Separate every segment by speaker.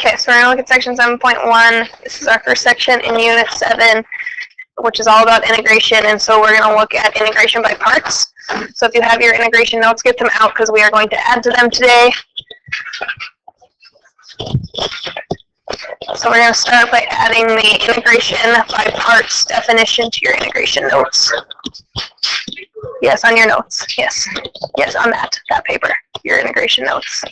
Speaker 1: Okay, so we're going to look at section 7.1. This is our first section in Unit 7, which is all about integration, and so we're going to look at integration by parts. So if you have your integration notes, get them out because we are going to add to them today. So we're going to start by adding the integration by parts definition to your integration notes. Yes, on your notes. Yes. Yes, on that paper, your integration notes.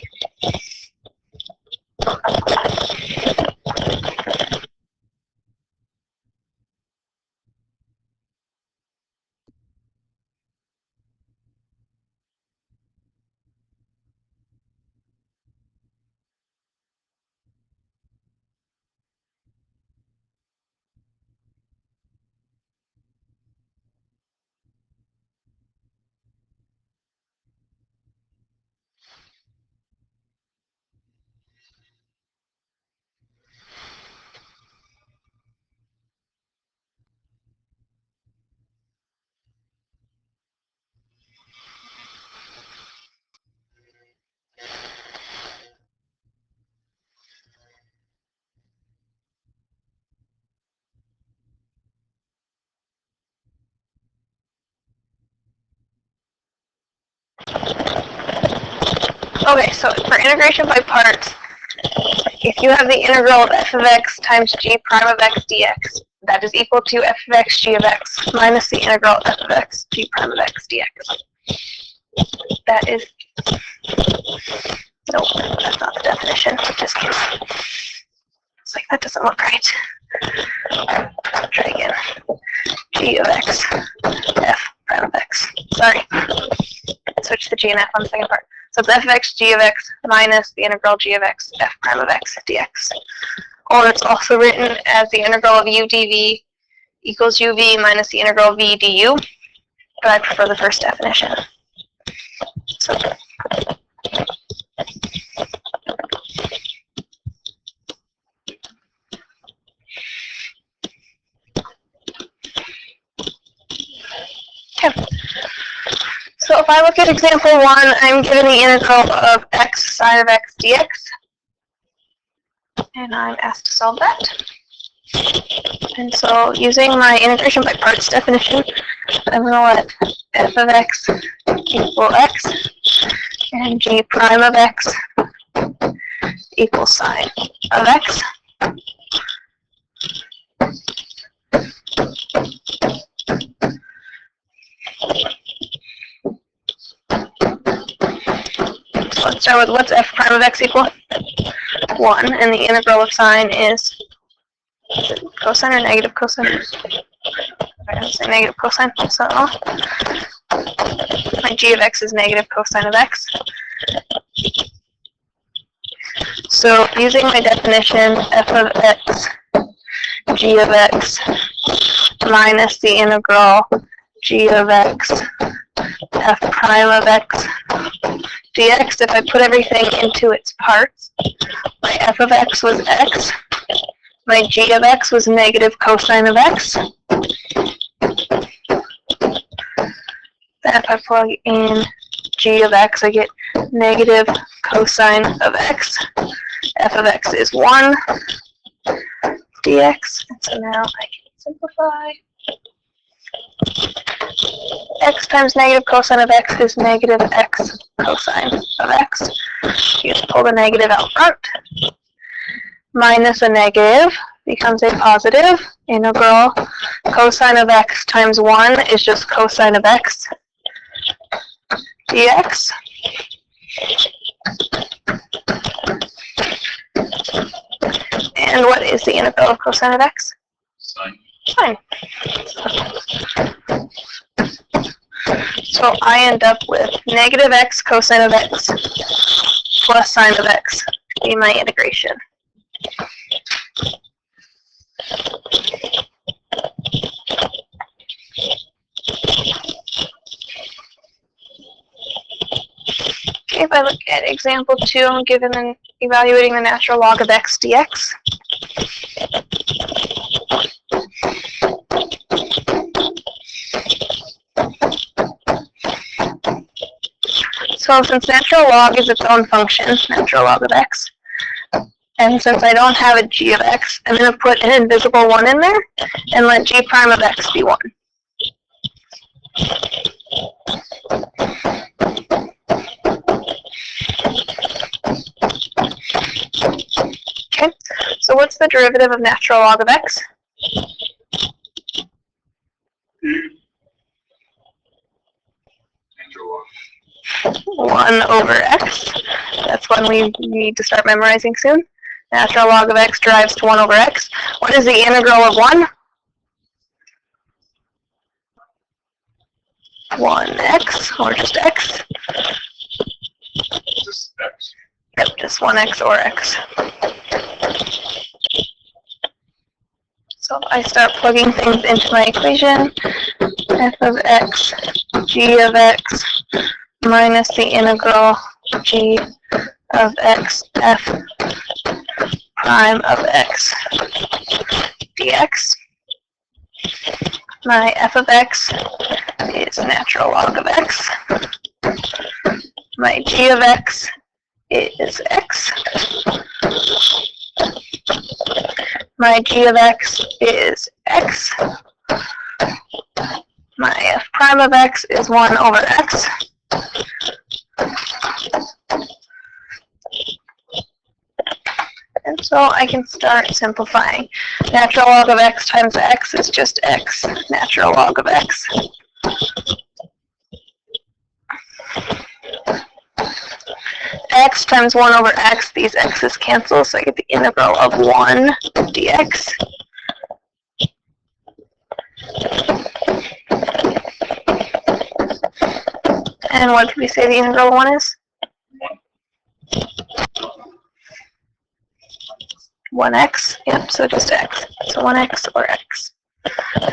Speaker 1: Okay, so for integration by parts, if you have the integral of f of x times g prime of x dx, that is equal to f of x g of x minus the integral of f of x g prime of x dx. That is, nope, that's not the definition, just kidding. It's like, that doesn't look right. Try again. G of x, f prime of x. Sorry. Switch the g and f on the second part. So it's f of x g of x minus the integral g of x f prime of x dx. Or it's also written as the integral of u dv equals uv minus the integral of v du, but I prefer the first definition. So, okay. So if I look at example 1, I'm given the integral of x sine of x dx, and I'm asked to solve that. And so using my integration by parts definition, I'm going to let f of x equal x, and g prime of x equal sine of x. So let's start with what's f prime of x equal? 1, and the integral of sine is cosine or negative cosine? I'm going to say negative cosine, so my g of x is negative cosine of x. So using my definition, f of x, g of x, minus the integral g of x, f prime of x, dx, if I put everything into its parts, my f of x was x, my g of x was negative cosine of x. Then if I plug in g of x, I get negative cosine of x. F of x is 1 dx, and so now I can simplify. X times negative cosine of x is negative x cosine of x. You just pull the negative out front. Minus a negative becomes a positive. Integral cosine of x times 1 is just cosine of x dx. And what is the integral of cosine of x? Sine. Sine. So I end up with negative x cosine of x plus sine of x in my integration. Okay, if I look at example 2, I'm given an evaluating the natural log of x dx. So since natural log is its own function, natural log of x, And since I don't have a g of x, I'm going to put an invisible 1 in there and let g prime of x be 1. Okay, so what's the derivative of natural log of x?
Speaker 2: Natural log.
Speaker 1: 1 over x. That's one we need to start memorizing soon. Natural log of x derives to 1 over x. What is the integral of 1? 1x, or just x?
Speaker 2: Just x.
Speaker 1: Yep, just 1x or x. So if I start plugging things into my equation, f of x, g of x, minus the integral g of x, f prime of x dx. My f of x is natural log of x. My g of x is x. My g of x is x. My f prime of x is 1 over x. And so I can start simplifying. Natural log of x times x is just x. Natural log of x. X times 1 over x, these x's cancel, so I get the integral of 1 dx. And what did we say the integral of 1 is? 1x, yep, so just x. So 1x or x.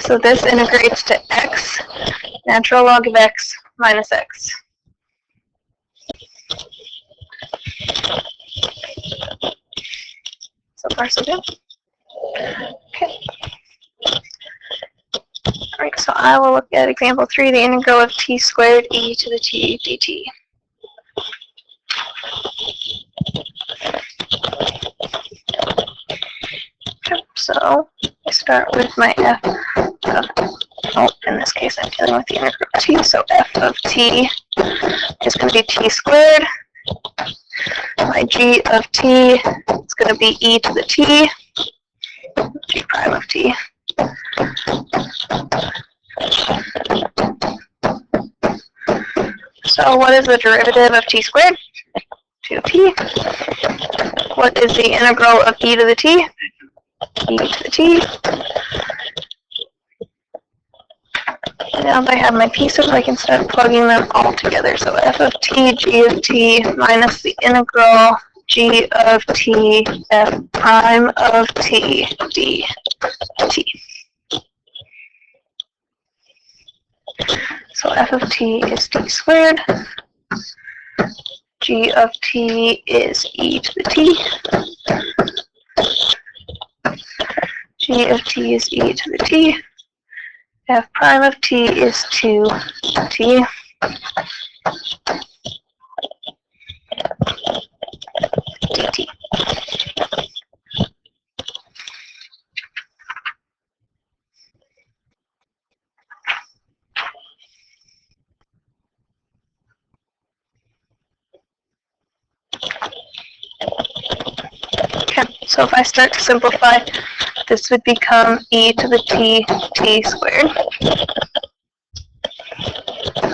Speaker 1: So this integrates to x, natural log of x minus x. So far, so good. Okay. Alright, so I will look at example 3, the integral of t squared e to the t dt. Okay, so I start with my f of, in this case I'm dealing with the integral of t, so f of t is going to be t squared. My g of t is going to be e to the t, g prime of t. So what is the derivative of t squared? 2t. What is the integral of e to the t? E to the t. Now that I have my pieces, I can start plugging them all together. So f of t, g of t, minus the integral g of t, f prime of t, d t. So f of t is t squared. G of t is e to the t. G of t is e to the t. F prime of t is 2t. dt. Okay, so if I start to simplify, this would become e to the t squared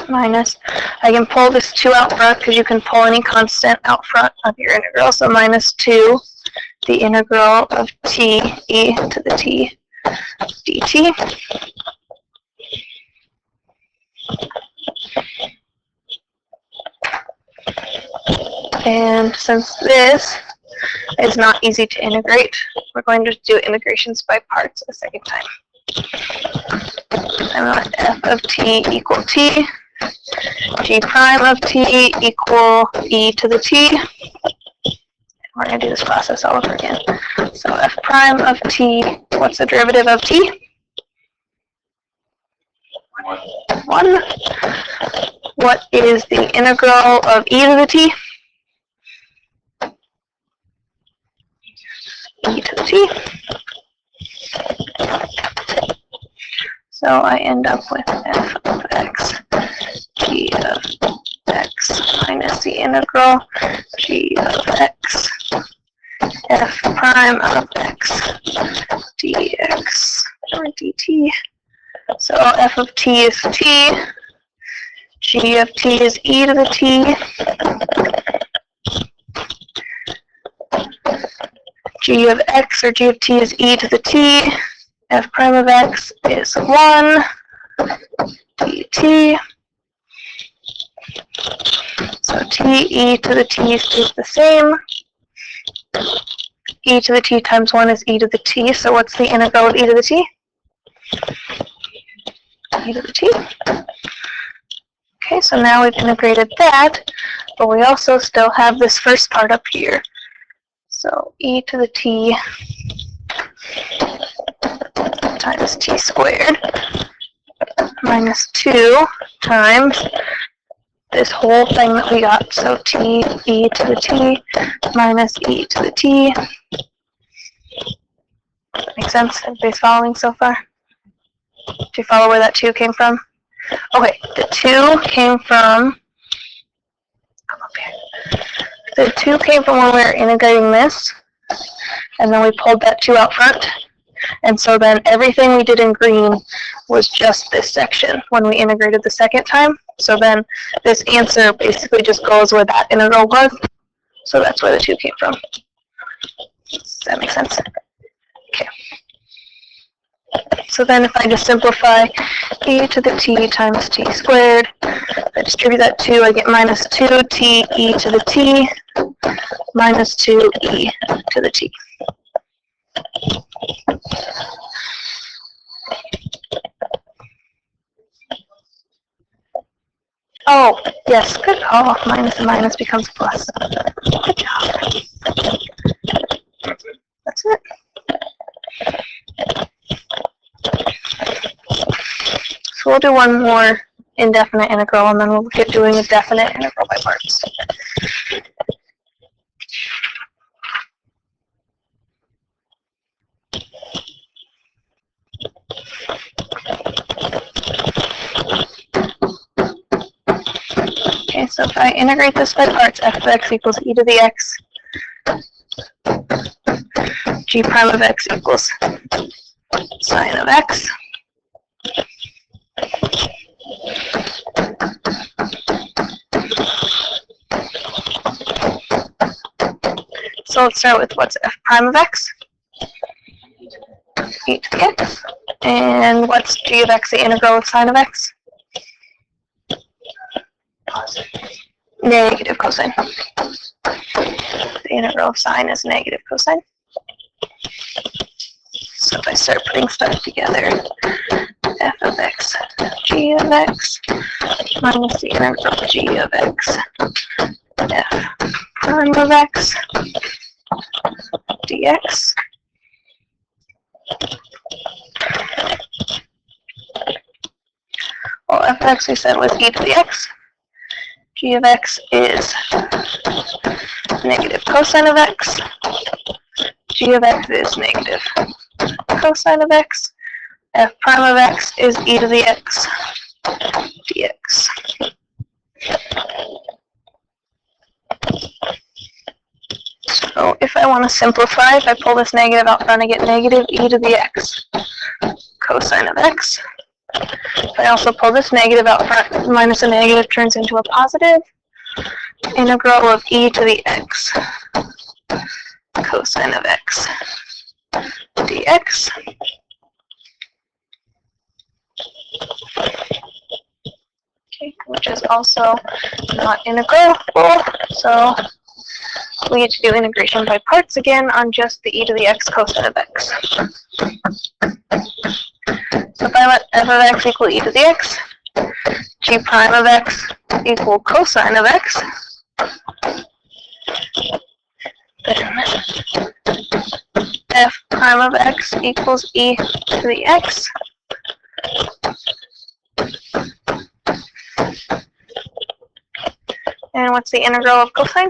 Speaker 1: minus, I can pull this 2 out front because you can pull any constant out front of your integral, so minus 2, the integral of t e to the t dt. And since this is not easy to integrate, we're going to do integrations by parts a second time. I want f of t equal t, g prime of t equal e to the t. We're going to do this process all over again. So f prime of t, what's the derivative of t? 1. What is the integral of e to the t? the t. So I end up with f of x, g of x minus the integral g of x, f prime of x, dx or dt. So f of t is t, g of t is e to the t, g of x or g of t is e to the t, f prime of x is 1 dt. So t e to the t stays the same. E to the t times 1 is e to the t. So what's the integral of e to the t? E to the t. Okay, so now we've integrated that, but we also still have this first part up here. So e to the t times t squared minus 2 times this whole thing that we got. So t e to the t minus e to the t. Make sense? Everybody's following so far? Do you follow where that 2 came from? Okay, the 2 came from, come up here. The 2 came from when we were integrating this, and then we pulled that 2 out front. And so then everything we did in green was just this section when we integrated the second time. So then this answer basically just goes where that integral was. So that's where the 2 came from. Does that make sense? Okay. So then if I just simplify e to the t times t squared, I distribute that 2, I get minus 2t e to the t minus 2e to the t. Oh, yes, good call. Minus and minus becomes plus. Good job. That's it. So we'll do one more indefinite integral, and then we'll look at doing a definite integral by parts. Okay, so if I integrate this by parts, f of x equals e to the x, g prime of x equals sine of x. So let's start with what's f prime of x? E to the x. And what's g of x, the integral of sine of x? Negative cosine. The integral of sine is negative cosine. So if I start putting stuff together, f of x, g of x, minus the integral of g of x, f prime of x, dx. Well, f of x we said was e to the x. G of x is negative cosine of x. G of x is negative cosine of x. F prime of x is e to the x dx. So if I want to simplify, if I pull this negative out front, I get negative e to the x cosine of x. If I also pull this negative out front, minus a negative turns into a positive. Integral of e to the x cosine of x dx. Okay, which is also not integrable, so we get to do integration by parts again on just the e to the x cosine of x. So if I let f of x equal e to the x, g prime of x equal cosine of x, then f prime of x equals e to the x. And what's the integral of cosine?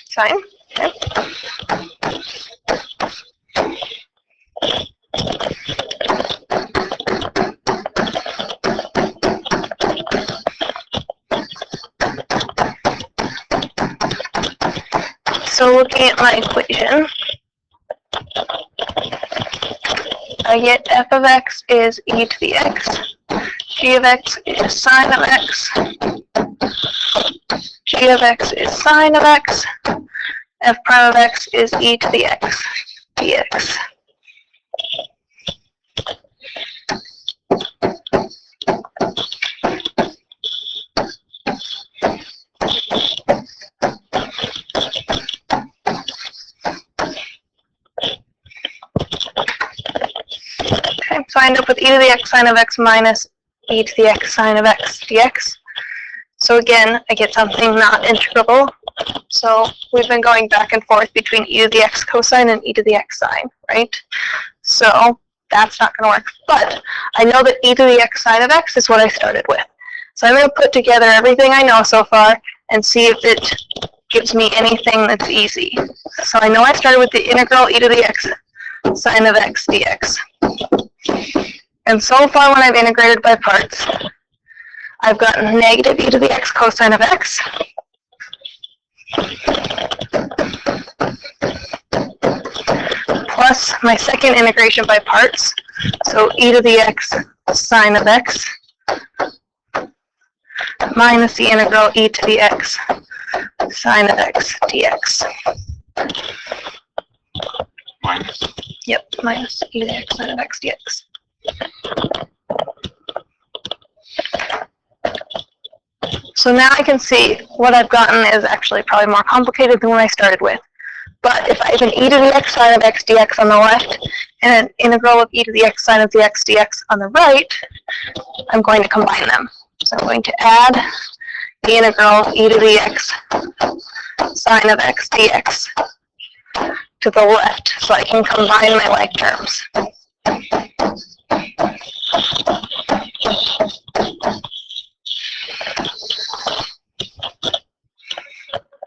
Speaker 1: Sine. So looking at my equation, I get f of x is e to the x, g of x is sine of x, g of x is sine of x, f prime of x is e to the x dx. Okay, so I end up with e to the x sine of x minus e to the x sine of x dx. So again, I get something not integrable. So we've been going back and forth between e to the x cosine and e to the x sine, right? So that's not going to work. But I know that e to the x sine of x is what I started with. So I'm going to put together everything I know so far and see if it gives me anything that's easy. So I know I started with the integral e to the x sine of x dx. And so far when I've integrated by parts, I've got negative e to the x cosine of x plus my second integration by parts, so e to the x sine of x minus the integral e to the x sine of x dx.
Speaker 2: Minus.
Speaker 1: Yep, minus e to the x sine of x dx. So now I can see what I've gotten is actually probably more complicated than what I started with. But if I have an e to the x sine of x dx on the left and an integral of e to the x sine of the x dx on the right, I'm going to combine them. So I'm going to add the integral of e to the x sine of x dx to the left so I can combine my like terms.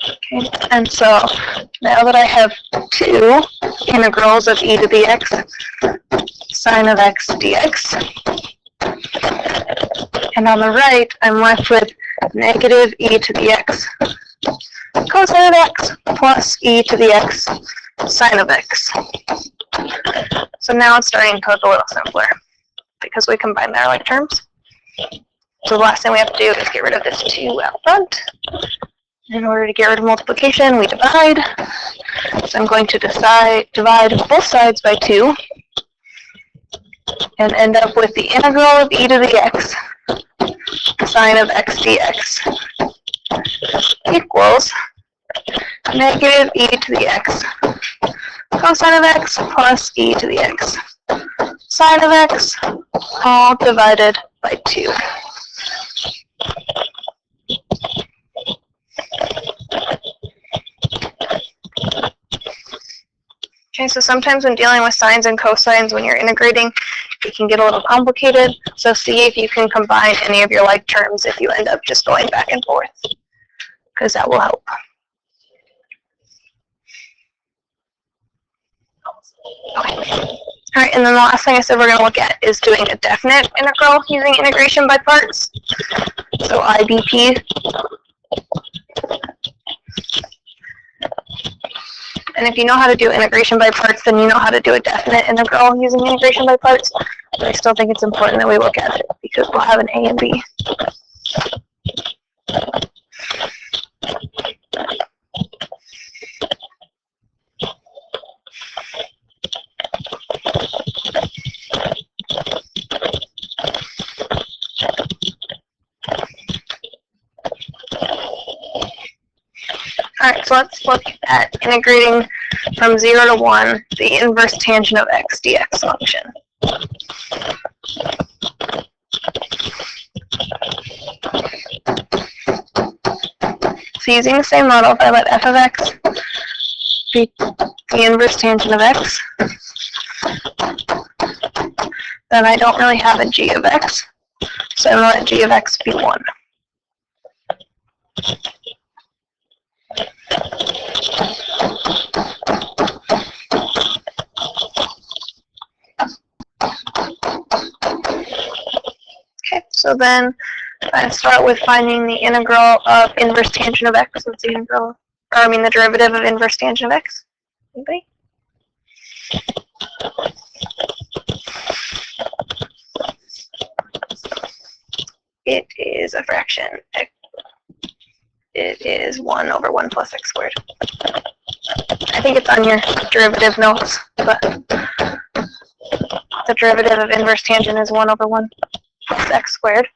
Speaker 1: Okay, and so now that I have two integrals of e to the x sine of x dx, and on the right I'm left with negative e to the x cosine of x plus e to the x sine of x. So now it's starting to look a little simpler because we combine their like terms. So the last thing we have to do is get rid of this 2 out front. In order to get rid of multiplication, we divide. So I'm going to divide both sides by 2 and end up with the integral of e to the x sine of x dx equals negative e to the x cosine of x plus e to the x sine of x, all divided by 2. Okay, so sometimes when dealing with sines and cosines, when you're integrating, it can get a little complicated. So see if you can combine any of your like terms if you end up just going back and forth, because that will help. Okay. All right, and then the last thing I said we're going to look at is doing a definite integral using integration by parts. So IBP. And if you know how to do integration by parts, then you know how to do a definite integral using integration by parts. But I still think it's important that we look at it because we'll have an A and B. Alright, so let's look at integrating from 0 to 1 the inverse tangent of x dx function. So using the same model, if I let f of x be the inverse tangent of x, then I don't really have a g of x, so I'm going to let g of x be 1. So then I start with finding the integral of inverse tangent of x. What's the integral? Or I mean the derivative of inverse tangent of x. Anybody? It is a fraction. It is 1 over 1 plus x squared. I think it's on your derivative notes, but the derivative of inverse tangent is 1 over 1 plus x squared.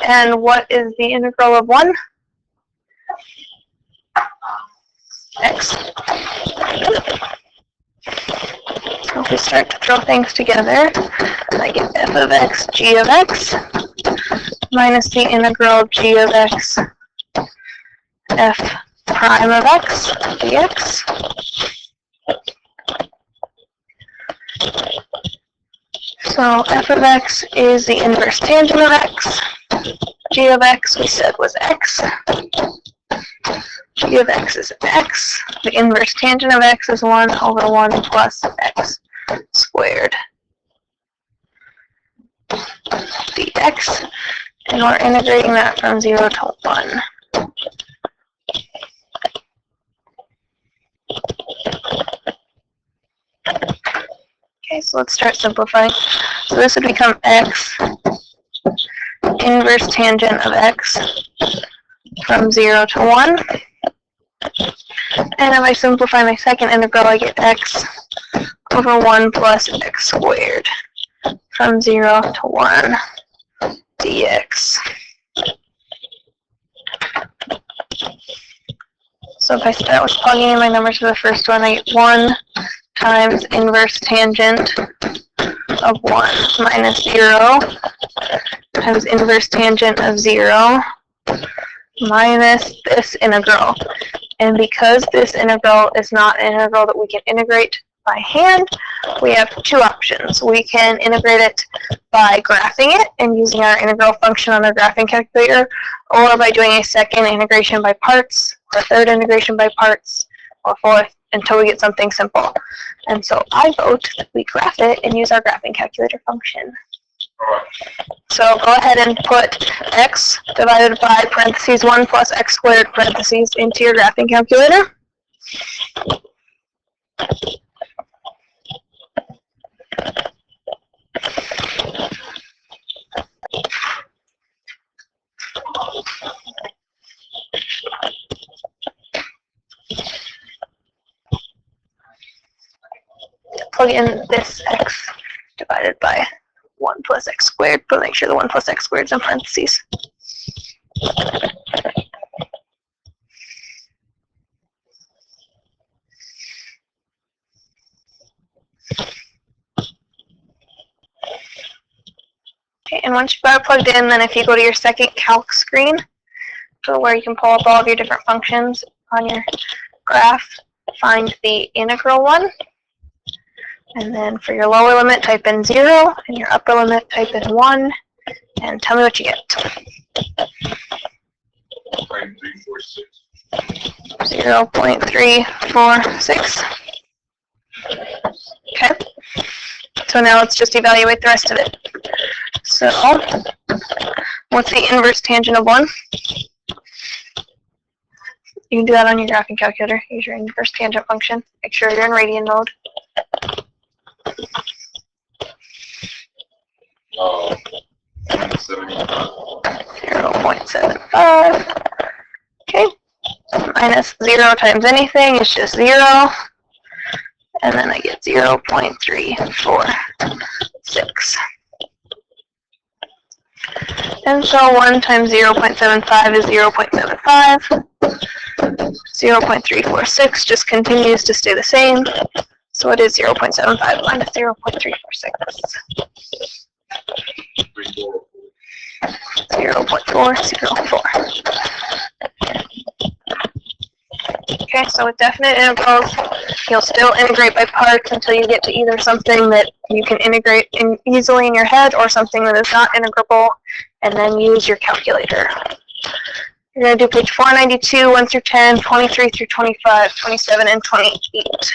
Speaker 1: And what is the integral of 1? X. So if we start to throw things together, I get f of x, g of x, minus the integral of g of x, f prime of x, dx. So f of x is the inverse tangent of x. G of x we said was x. G of x is x. The inverse tangent of x is 1 over 1 plus x squared dx. And we're integrating that from 0 to 1. Okay, so let's start simplifying. So this would become x inverse tangent of x from 0 to 1. And if I simplify my second integral, I get x over 1 plus x squared from 0 to 1 dx. So if I start with plugging in my numbers for the first one, I get 1 times inverse tangent of 1 minus 0 times inverse tangent of 0 minus this integral. And because this integral is not an integral that we can integrate by hand, we have two options. We can integrate it by graphing it and using our integral function on our graphing calculator, or by doing a second integration by parts, or a third integration by parts, or fourth, until we get something simple. And so I vote that we graph it and use our graphing calculator function. So go ahead and put x divided by parentheses 1 plus x squared parentheses into your graphing calculator. Plug in this x divided by 1 plus x squared, but make sure the 1 plus x squared is in parentheses. Okay, and once you've got it plugged in, then if you go to your second calc screen, so where you can pull up all of your different functions on your graph, find the integral one. And then for your lower limit, type in 0, and your upper limit, type in 1, and tell me what you get. 0.346. Okay. So now let's just evaluate the rest of it. So, what's the inverse tangent of 1? You can do that on your graphing calculator. Use your inverse tangent function. Make sure you're in radian mode. 0.75. Okay. Minus 0 times anything is just 0. And then I get 0.346. And so 1 times 0.75 is 0.75. 0.346 just continues to stay the same. So it is 0.75 minus 0.346. 0.404. Okay, so with definite integrals, you'll still integrate by parts until you get to either something that you can integrate easily in your head or something that is not integrable, and then use your calculator. You're going to do page 492, 1 through 10, 23 through 25, 27, and 28.